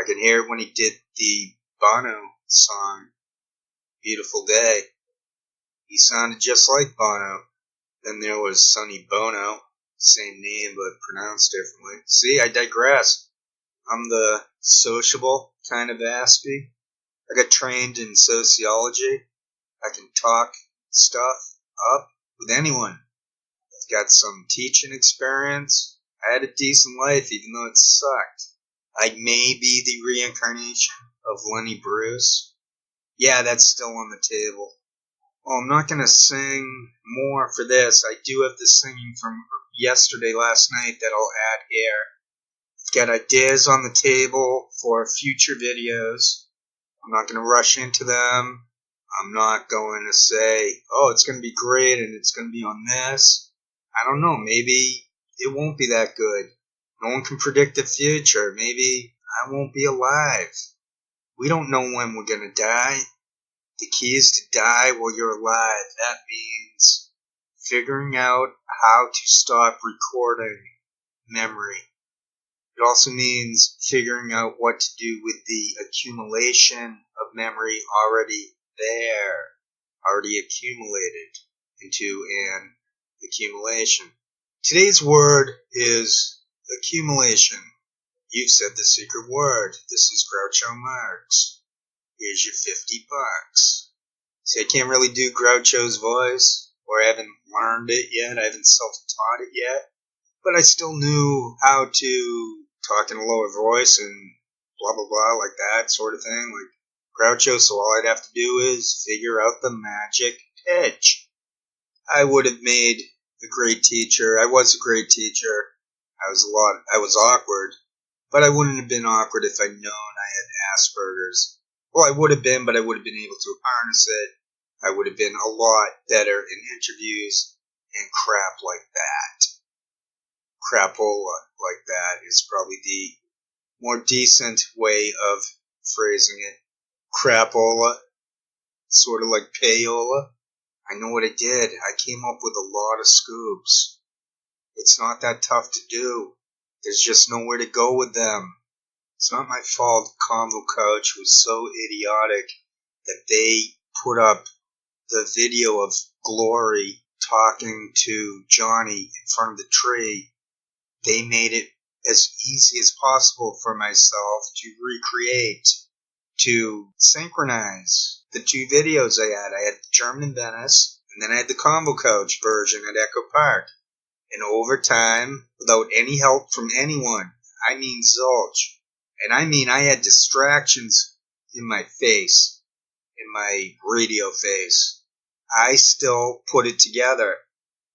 can hear it when he did the Bono song, Beautiful Day. He sounded just like Bono. Then there was Sonny Bono, same name but pronounced differently. See, I digress. I'm the sociable kind of Aspie. I got trained in sociology. I can talk stuff up with anyone. I've got some teaching experience. I had a decent life even though it sucked. I may be the reincarnation of Lenny Bruce. Yeah, that's still on the table. Well, I'm not going to sing more for this. I do have the singing from last night that I'll add here. I've got ideas on the table for future videos. I'm not going to rush into them. I'm not going to say, oh, it's going to be great and it's going to be on this. I don't know. Maybe it won't be that good. No one can predict the future. Maybe I won't be alive. We don't know when we're going to die. The key is to die while you're alive. That means figuring out how to stop recording memory. It also means figuring out what to do with the accumulation of memory already there, already accumulated into an accumulation. Today's word is accumulation. You've said the secret word. This is Groucho Marx. Here's your $50. See, I can't really do Groucho's voice, or I haven't learned it yet. I haven't self-taught it yet. But I still knew how to talk in a lower voice and blah, blah, blah, like that sort of thing, like Groucho. So all I'd have to do is figure out the magic pitch. I would have made a great teacher. I was a great teacher. I was awkward, but I wouldn't have been awkward if I'd known I had Asperger's. Well, I would have been, but I would have been able to harness it. I would have been a lot better in interviews and crap like that. Crapola like that is probably the more decent way of phrasing it. Crapola, sort of like payola. I know what I did. I came up with a lot of scoops. It's not that tough to do. There's just nowhere to go with them. It's not my fault Convo Coach was so idiotic that they put up the video of Glory talking to Johnny in front of the tree. They made it as easy as possible for myself to recreate, to synchronize the two videos I had. I had German in Venice, and then I had the Convo Coach version at Echo Park. And over time, without any help from anyone, I mean zilch. And I mean I had distractions in my face, in my radio face. I still put it together.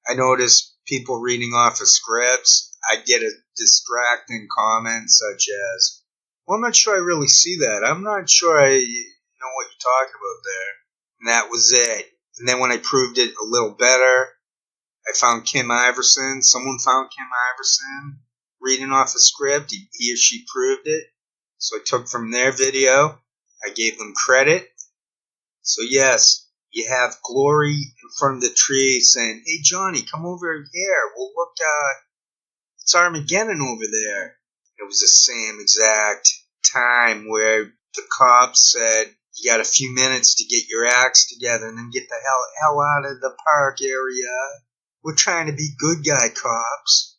I noticed people reading off of scripts. I get a distracting comment such as, well, I'm not sure I really see that. I'm not sure I know what you're talking about there. And that was it. And then when I proved it a little better, I found Kim Iverson. Someone found Kim Iverson reading off a script. He or she proved it. So I took from their video. I gave them credit. So yes, you have Glory in front of the tree saying, hey Johnny, come over here. Well, look, it's Armageddon over there. It was the same exact time where the cops said, you got a few minutes to get your acts together and then get the hell out of the park area. We're trying to be good guy cops.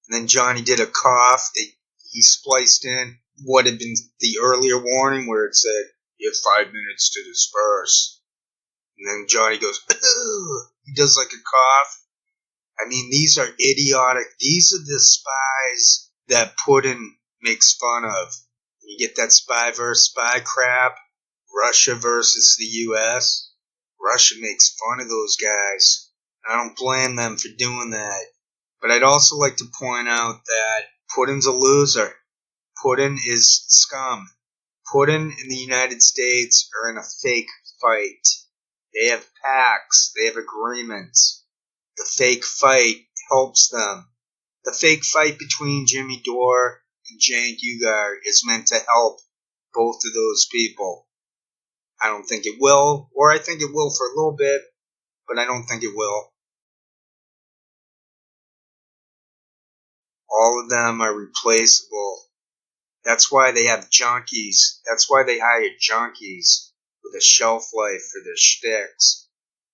And then Johnny did a cough. He spliced in what had been the earlier warning where it said, you have 5 minutes to disperse. And then Johnny goes, ugh. He does like a cough. I mean, these are idiotic. These are the spies that Putin makes fun of. You get that spy versus spy crap. Russia versus the U.S. Russia makes fun of those guys. I don't blame them for doing that. But I'd also like to point out that Putin's a loser. Putin is scum. Putin and the United States are in a fake fight. They have pacts. They have agreements. The fake fight helps them. The fake fight between Jimmy Dore and Cenk Uygur is meant to help both of those people. I don't think it will, or I think it will for a little bit, but I don't think it will. All of them are replaceable. That's why they have junkies. That's why they hire junkies with a shelf life for their shticks.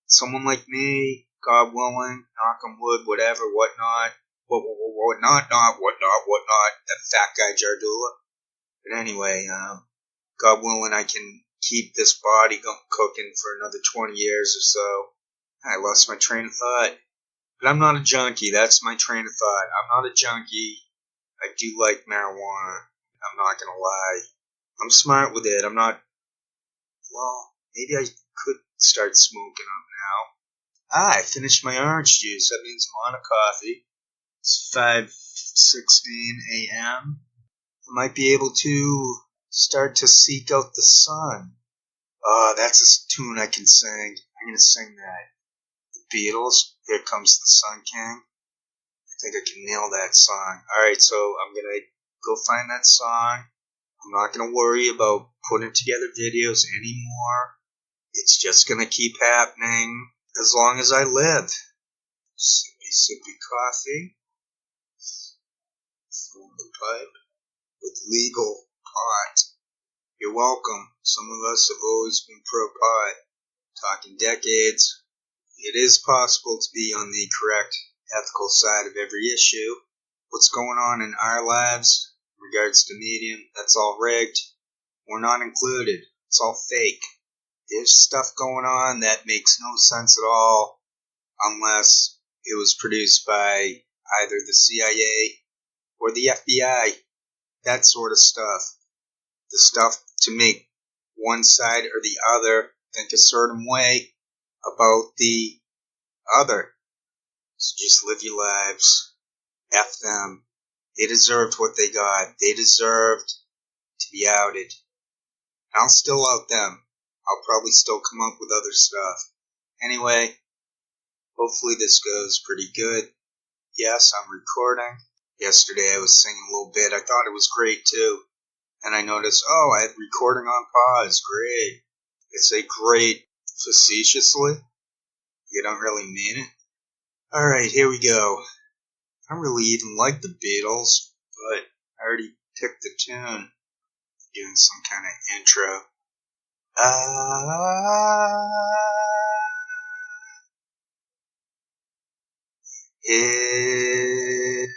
Someone like me, God willing, knock on wood, whatever, whatnot, whatnot, that fat guy Jardula. But anyway, God willing, I can keep this body cooking for another 20 years or so. I lost my train of thought. But I'm not a junkie. That's my train of thought. I'm not a junkie. I do like marijuana. I'm not going to lie. I'm smart with it. I'm not... Well, maybe I could start smoking up now. I finished my orange juice. That means I'm on a coffee. It's 5:16 a.m. I might be able to start to seek out the sun. Oh, that's a tune I can sing. I'm going to sing that. The Beatles, Here Comes the Sun King. I think I can nail that song. Alright, so I'm going to go find that song. I'm not going to worry about putting together videos anymore. It's just going to keep happening as long as I live. Sippy coffee. From the pipe. With legal pot. You're welcome. Some of us have always been pro-pot. Talking decades. It is possible to be on the correct ethical side of every issue. What's going on in our lives in regards to medium, that's all rigged. We're not included. It's all fake. There's stuff going on that makes no sense at all unless it was produced by either the CIA or the FBI. That sort of stuff. The stuff to make one side or the other think a certain way about the other. So just live your lives. F them. They deserved what they got. They deserved to be outed. I'll still out them. I'll probably still come up with other stuff. Anyway, hopefully this goes pretty good. Yes, I'm recording. Yesterday I was singing a little bit. I thought it was great too. And I noticed, oh, I had recording on pause. Great. It's a great facetiously. You don't really mean it. Alright, here we go. I don't really even like the Beatles, but I already picked the tune. Doing some kind of intro. Here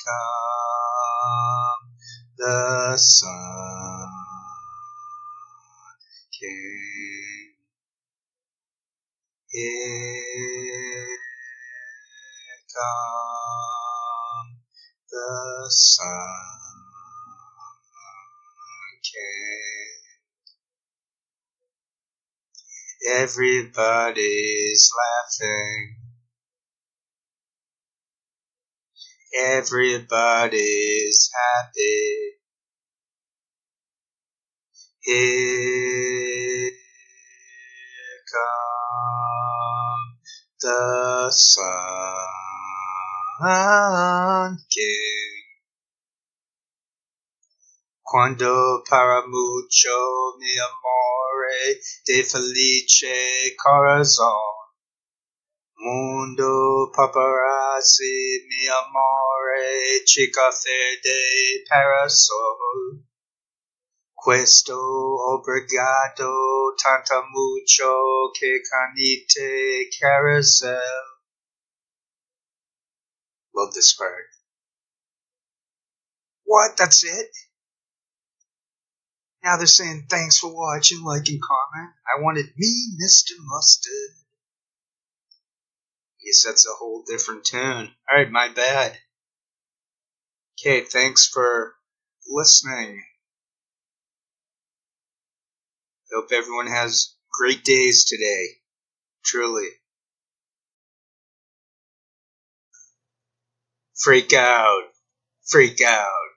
come the sun king. Here come the sun king. Everybody's laughing. Everybody's happy. Here come the sun king. Quando para mucho mi amore de felice corazon. Mundo paparazzi mi amore chica de parasol. Questo obrigado tanta mucho que canite carousel. Love this part. What? That's it? Now they're saying thanks for watching, like and comment. I wanted me, Mr. Mustard. Guess that's a whole different tune. Alright, my bad. Okay, thanks for listening. Hope everyone has great days today. Truly. Freak out. Freak out.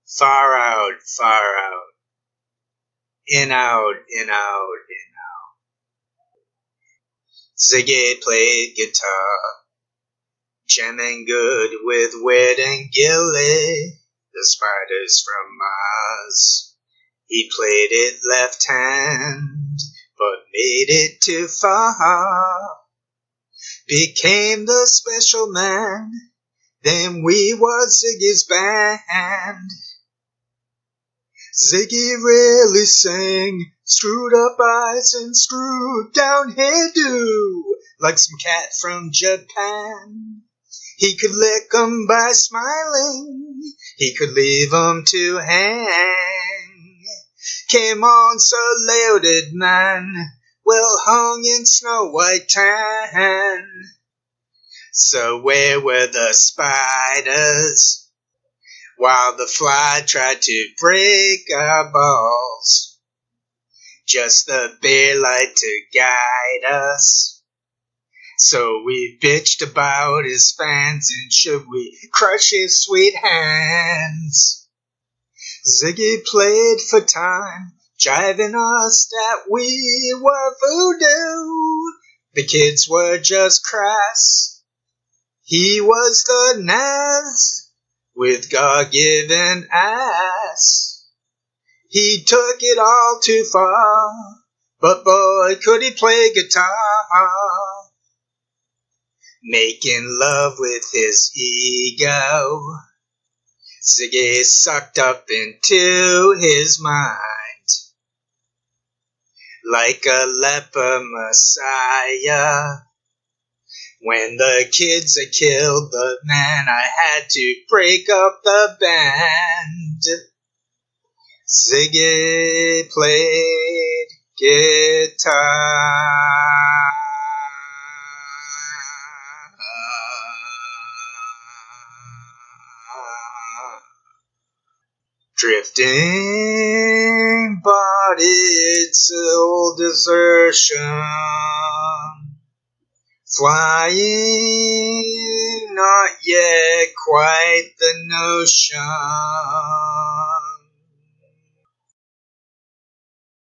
Far out. Far out. In out. In out. In out. Ziggy played guitar. Jamming good with Weird and Gilly. The spiders from Mars. He played it left hand, but made it too far. Became the special man Then we was Ziggy's band. Ziggy really sang, screwed up eyes and screwed down hairdo, like some cat from Japan. He could lick 'em by smiling, he could leave 'em to hang. Came on so loaded, man, well hung in snow white tan. So where were the spiders while the fly tried to break our balls? Just the bare light to guide us. So we bitched about his fans, and should we crush his sweet hands? Ziggy played for time, jiving us that we were voodoo. The kids were just crass. He was the Naz with God-given ass. He took it all too far, but boy could he play guitar. Making love with his ego, Ziggy sucked up into his mind. Like a leper messiah. When the kids had killed the man, I had to break up the band. Ziggy played guitar. Drifting, but it's old desertion. Flying, not yet quite the notion.